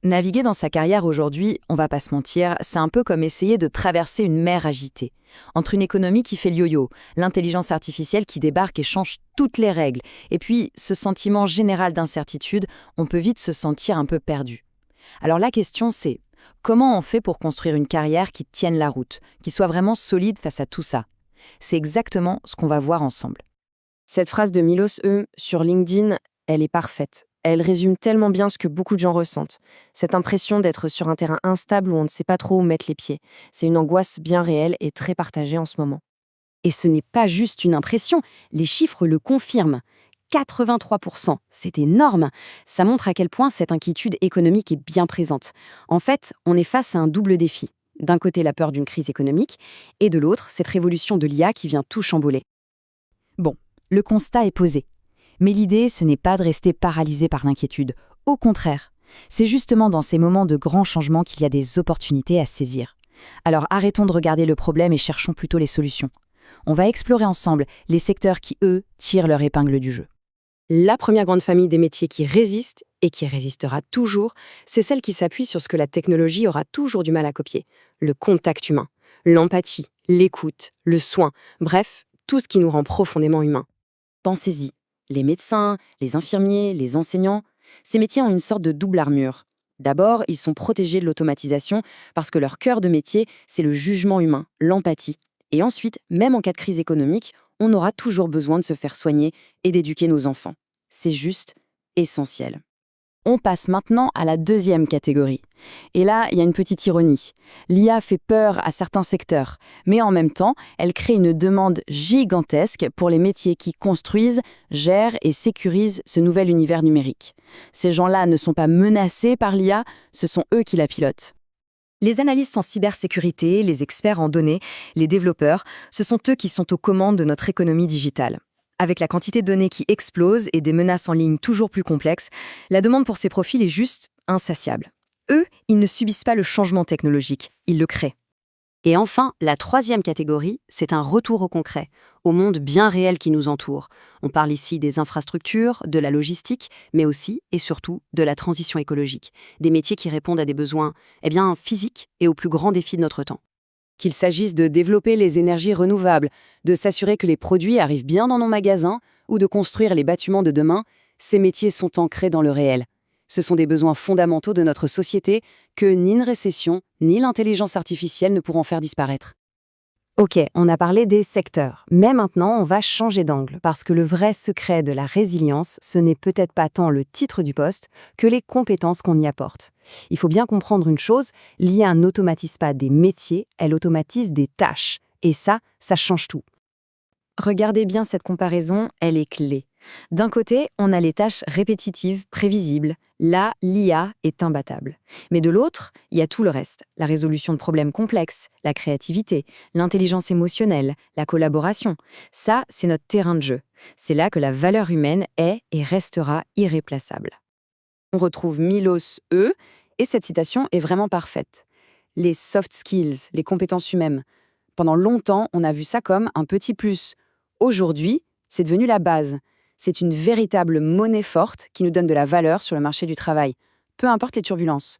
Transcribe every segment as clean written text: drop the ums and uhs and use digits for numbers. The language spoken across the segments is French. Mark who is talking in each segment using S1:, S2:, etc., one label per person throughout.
S1: Naviguer dans sa carrière aujourd'hui, on va pas se mentir, c'est un peu comme essayer de traverser une mer agitée. Entre une économie qui fait le yo-yo, l'intelligence artificielle qui débarque et change toutes les règles, et puis ce sentiment général d'incertitude, on peut vite se sentir un peu perdu. Alors la question c'est, comment on fait pour construire une carrière qui tienne la route, qui soit vraiment solide face à tout ça? C'est exactement ce qu'on va voir ensemble.
S2: Cette phrase de Milos E sur LinkedIn, elle est parfaite. Elle résume tellement bien ce que beaucoup de gens ressentent. Cette impression d'être sur un terrain instable où on ne sait pas trop où mettre les pieds. C'est une angoisse bien réelle et très partagée en ce moment.
S3: Et ce n'est pas juste une impression, les chiffres le confirment. 83%, c'est énorme. Ça montre à quel point cette inquiétude économique est bien présente. En fait, on est face à un double défi. D'un côté, la peur d'une crise économique, et de l'autre, cette révolution de l'IA qui vient tout chambouler.
S1: Bon, le constat est posé. Mais l'idée, ce n'est pas de rester paralysé par l'inquiétude. Au contraire, c'est justement dans ces moments de grands changements qu'il y a des opportunités à saisir. Alors arrêtons de regarder le problème et cherchons plutôt les solutions. On va explorer ensemble les secteurs qui, eux, tirent leur épingle du jeu.
S2: La première grande famille des métiers qui résiste et qui résistera toujours, c'est celle qui s'appuie sur ce que la technologie aura toujours du mal à copier. Le contact humain, l'empathie, l'écoute, le soin, bref, tout ce qui nous rend profondément humains.
S3: Pensez-y. Les médecins, les infirmiers, les enseignants, ces métiers ont une sorte de double armure. D'abord, ils sont protégés de l'automatisation parce que leur cœur de métier, c'est le jugement humain, l'empathie. Et ensuite, même en cas de crise économique, on aura toujours besoin de se faire soigner et d'éduquer nos enfants. C'est juste essentiel.
S1: On passe maintenant à la deuxième catégorie. Et là, il y a une petite ironie. L'IA fait peur à certains secteurs, mais en même temps, elle crée une demande gigantesque pour les métiers qui construisent, gèrent et sécurisent ce nouvel univers numérique. Ces gens-là ne sont pas menacés par l'IA, ce sont eux qui la pilotent.
S4: Les analystes en cybersécurité, les experts en données, les développeurs, ce sont eux qui sont aux commandes de notre économie digitale. Avec la quantité de données qui explose et des menaces en ligne toujours plus complexes, la demande pour ces profils est juste insatiable. Eux, ils ne subissent pas le changement technologique, ils le créent.
S3: Et enfin, la troisième catégorie, c'est un retour au concret, au monde bien réel qui nous entoure. On parle ici des infrastructures, de la logistique, mais aussi et surtout de la transition écologique. Des métiers qui répondent à des besoins physiques et aux plus grands défis de notre temps. Qu'il s'agisse de développer les énergies renouvelables, de s'assurer que les produits arrivent bien dans nos magasins ou de construire les bâtiments de demain, ces métiers sont ancrés dans le réel. Ce sont des besoins fondamentaux de notre société que ni une récession, ni l'intelligence artificielle ne pourront faire disparaître.
S2: Ok, on a parlé des secteurs, mais maintenant on va changer d'angle, parce que le vrai secret de la résilience, ce n'est peut-être pas tant le titre du poste que les compétences qu'on y apporte. Il faut bien comprendre une chose, l'IA n'automatise pas des métiers, elle automatise des tâches. Et ça change tout.
S4: Regardez bien cette comparaison, elle est clé. D'un côté, on a les tâches répétitives, prévisibles. Là, l'IA est imbattable. Mais de l'autre, il y a tout le reste. La résolution de problèmes complexes, la créativité, l'intelligence émotionnelle, la collaboration. Ça, c'est notre terrain de jeu. C'est là que la valeur humaine est et restera irréplaçable.
S2: On retrouve Milos E, et cette citation est vraiment parfaite. Les soft skills, les compétences humaines. Pendant longtemps, on a vu ça comme un petit plus. Aujourd'hui, c'est devenu la base. C'est une véritable monnaie forte qui nous donne de la valeur sur le marché du travail, peu importe les turbulences.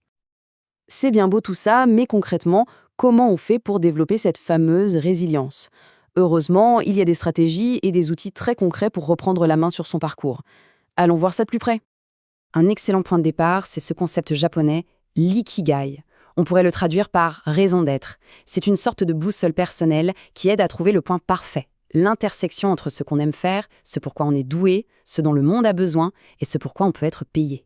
S2: C'est bien beau tout ça, mais concrètement, comment on fait pour développer cette fameuse résilience? Heureusement, il y a des stratégies et des outils très concrets pour reprendre la main sur son parcours. Allons voir ça de plus près. Un excellent point de départ, c'est ce concept japonais, l'ikigai. On pourrait le traduire par raison d'être. C'est une sorte de boussole personnelle qui aide à trouver le point parfait. L'intersection entre ce qu'on aime faire, ce pourquoi on est doué, ce dont le monde a besoin et ce pourquoi on peut être payé.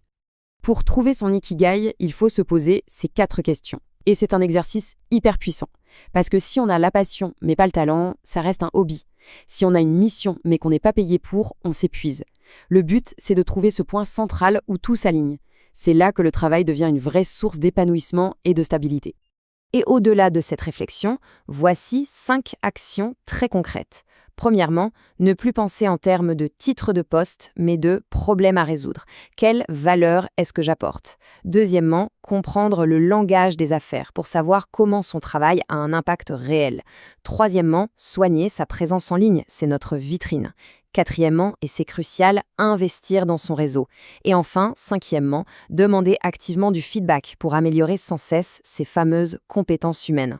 S1: Pour trouver son ikigai, il faut se poser ces 4 questions. Et c'est un exercice hyper puissant. Parce que si on a la passion mais pas le talent, ça reste un hobby. Si on a une mission mais qu'on n'est pas payé pour, on s'épuise. Le but, c'est de trouver ce point central où tout s'aligne. C'est là que le travail devient une vraie source d'épanouissement et de stabilité.
S4: Et au-delà de cette réflexion, voici 5 actions très concrètes. Premièrement, ne plus penser en termes de titre de poste, mais de problème à résoudre. Quelle valeur est-ce que j'apporte? Deuxièmement, comprendre le langage des affaires pour savoir comment son travail a un impact réel. Troisièmement, soigner sa présence en ligne, c'est notre vitrine. Quatrièmement, et c'est crucial, investir dans son réseau. Et enfin, cinquièmement, demander activement du feedback pour améliorer sans cesse ces fameuses compétences humaines.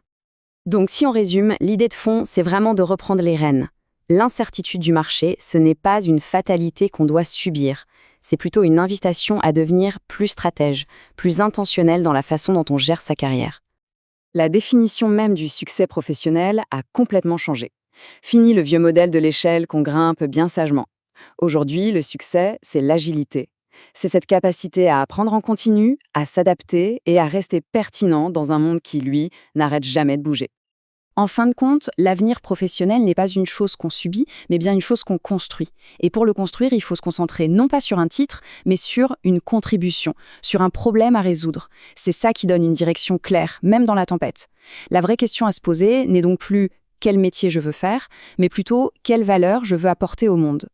S4: Donc si on résume, l'idée de fond, c'est vraiment de reprendre les rênes. L'incertitude du marché, ce n'est pas une fatalité qu'on doit subir. C'est plutôt une invitation à devenir plus stratège, plus intentionnel dans la façon dont on gère sa carrière.
S2: La définition même du succès professionnel a complètement changé. Fini le vieux modèle de l'échelle qu'on grimpe bien sagement. Aujourd'hui, le succès, c'est l'agilité. C'est cette capacité à apprendre en continu, à s'adapter et à rester pertinent dans un monde qui, lui, n'arrête jamais de bouger. En fin de compte, l'avenir professionnel n'est pas une chose qu'on subit, mais bien une chose qu'on construit. Et pour le construire, il faut se concentrer non pas sur un titre, mais sur une contribution, sur un problème à résoudre. C'est ça qui donne une direction claire, même dans la tempête. La vraie question à se poser n'est donc plus quel métier je veux faire, mais plutôt quelle valeur je veux apporter au monde.